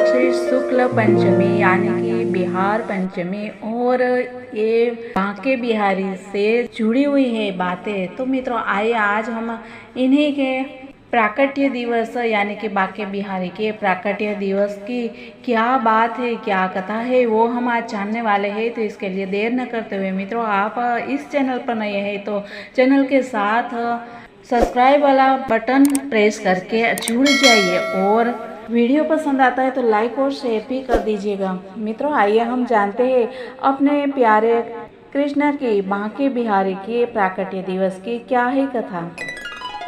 मार्गशीर्ष शुक्ल पंचमी यानी कि बिहार पंचमी और ये बांके बिहारी से जुड़ी हुई है बातें। तो मित्रों आइए आज हम इन्हीं के प्राकट्य दिवस यानी कि बांके बिहारी के प्राकट्य दिवस की क्या बात है, क्या कथा है, वो हम आज जानने वाले हैं। तो इसके लिए देर न करते हुए मित्रों, आप इस चैनल पर नए हैं तो चैनल के साथ सब्सक्राइब वाला बटन प्रेस करके जुड़ जाइए और वीडियो पसंद आता है तो लाइक और शेयर भी कर दीजिएगा। मित्रों आइए हम जानते हैं अपने प्यारे कृष्ण की बांके बिहारी के प्राकट्य दिवस की क्या है कथा।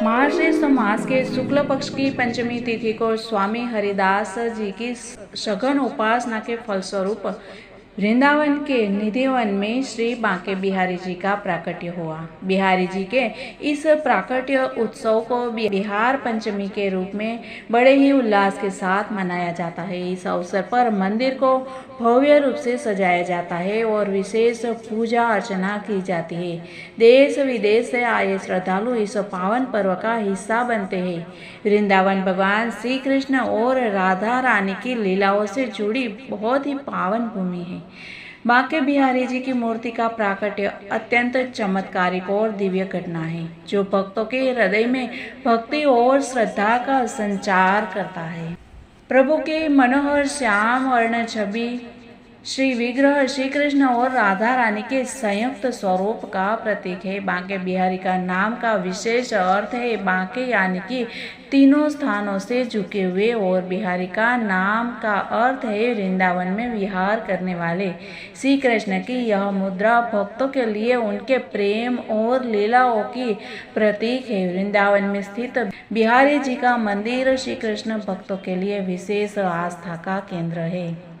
मार्गशीर्ष मास के शुक्ल पक्ष की पंचमी तिथि को स्वामी हरिदास जी की सघन उपासना के फलस्वरूप वृंदावन के निधिवन में श्री बांके बिहारी जी का प्राकट्य हुआ। बिहारी जी के इस प्राकट्य उत्सव को बिहार पंचमी के रूप में बड़े ही उल्लास के साथ मनाया जाता है। इस अवसर पर मंदिर को भव्य रूप से सजाया जाता है और विशेष पूजा अर्चना की जाती है। देश विदेश से आए श्रद्धालु इस पावन पर्व का हिस्सा बनते हैं। वृंदावन भगवान श्री कृष्ण और राधा रानी की लीलाओं से जुड़ी बहुत ही पावन भूमि है। बांके बिहारी जी की मूर्ति का प्राकट्य अत्यंत चमत्कारिक और दिव्य घटना है, जो भक्तों के हृदय में भक्ति और श्रद्धा का संचार करता है। प्रभु के मनोहर श्याम वर्ण छवि श्री विग्रह श्री कृष्ण और राधा रानी के संयुक्त स्वरूप का प्रतीक है। बांके बिहारी का नाम का विशेष अर्थ है बांके यानी कि तीनों स्थानों से झुके हुए, और बिहारी का नाम का अर्थ है वृंदावन में विहार करने वाले। श्री कृष्ण की यह मुद्रा भक्तों के लिए उनके प्रेम और लीलाओं की प्रतीक है। वृंदावन में स्थित बिहारी जी का मंदिर श्री कृष्ण भक्तों के लिए विशेष आस्था का केंद्र है।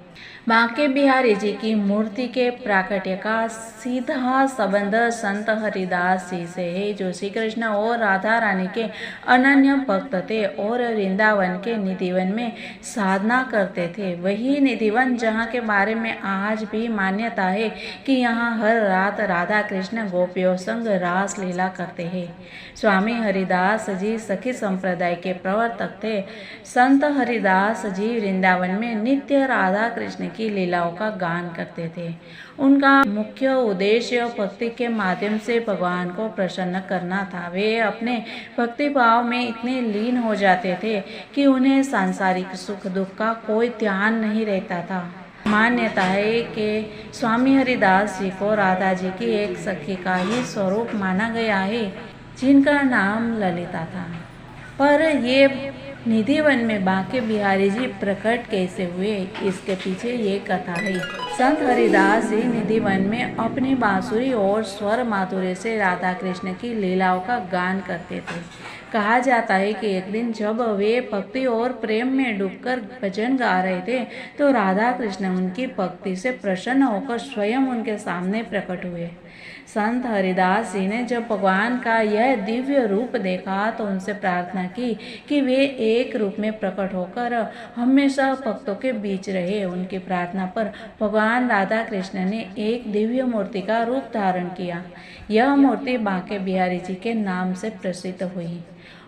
बांके बिहारी जी की मूर्ति के प्राकट्य का सीधा संबंध संत हरिदास जी से है, जो श्री कृष्ण और राधा रानी के अनन्य भक्त थे और वृंदावन के निधिवन में साधना करते थे। वही निधिवन जहाँ के बारे में आज भी मान्यता है कि यहाँ हर रात राधा कृष्ण गोपियों संग रास लीला करते हैं। स्वामी हरिदास जी सखी संप्रदाय के प्रवर्तक थे। संत हरिदास जी वृंदावन में नित्य राधा कृष्ण की लीलाओं का गान करते थे। उनका मुख्य उद्देश्य भक्ति के माध्यम से भगवान को प्रसन्न करना था। वे अपने भक्ति भाव में इतने लीन हो जाते थे कि उन्हें सांसारिक सुख दुख का कोई ध्यान नहीं रहता था। मान्यता है कि स्वामी हरिदास जी को राधा जी की एक सखी का ही स्वरूप माना गया है, जिनका नाम ललिता था। पर ये निधिवन में बांके बिहारी जी प्रकट कैसे हुए, इसके पीछे ये कथा है। संत हरिदास जी निधिवन में अपनी बांसुरी और स्वर माधुर्य से राधा कृष्ण की लीलाओं का गान करते थे। कहा जाता है कि एक दिन जब वे भक्ति और प्रेम में डूबकर भजन गा रहे थे तो राधा कृष्ण उनकी भक्ति से प्रसन्न होकर स्वयं उनके सामने प्रकट हुए। संत हरिदास जी ने जब भगवान का यह दिव्य रूप देखा तो उनसे प्रार्थना की कि वे एक रूप में प्रकट होकर हमेशा भक्तों के बीच रहे। उनकी प्रार्थना पर भगवान राधा कृष्ण ने एक दिव्य मूर्ति का रूप धारण किया। यह मूर्ति बांके बिहारी जी के नाम से प्रसिद्ध हुई।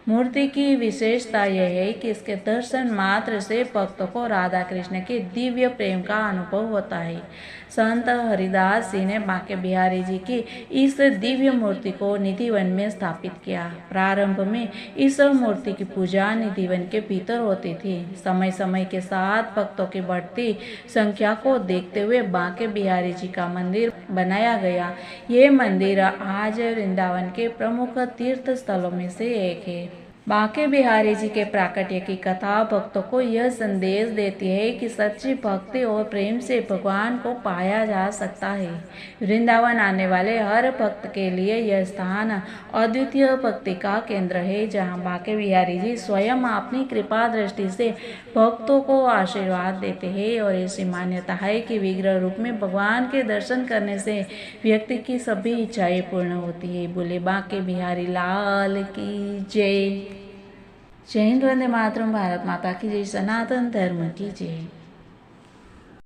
मूर्ति की विशेषता यह है कि इसके दर्शन मात्र से भक्तों को राधा कृष्ण के दिव्य प्रेम का अनुभव होता है। संत हरिदास जी ने बांके बिहारी जी की इस दिव्य मूर्ति को निधिवन में स्थापित किया। प्रारंभ में इस मूर्ति की पूजा निधिवन के भीतर होती थी। समय समय के साथ भक्तों की बढ़ती संख्या को देखते हुए बांके बिहारी जी का मंदिर बनाया गया। ये मंदिर आज वृंदावन के प्रमुख तीर्थ स्थलों में से एक है। बांके बिहारी जी के प्राकट्य की कथा भक्तों को यह संदेश देती है कि सच्ची भक्ति और प्रेम से भगवान को पाया जा सकता है। वृंदावन आने वाले हर भक्त के लिए यह स्थान अद्वितीय भक्ति का केंद्र है, जहां बांके बिहारी जी स्वयं अपनी कृपा दृष्टि से भक्तों को आशीर्वाद देते हैं। और ऐसी मान्यता है कि विग्रह रूप में भगवान के दर्शन करने से व्यक्ति की सभी इच्छाएं पूर्ण होती है। बोले बांके बिहारी लाल की जय। जय हिंद, वंदे मातरम, भारत माता की जय, सनातन धर्म की जय।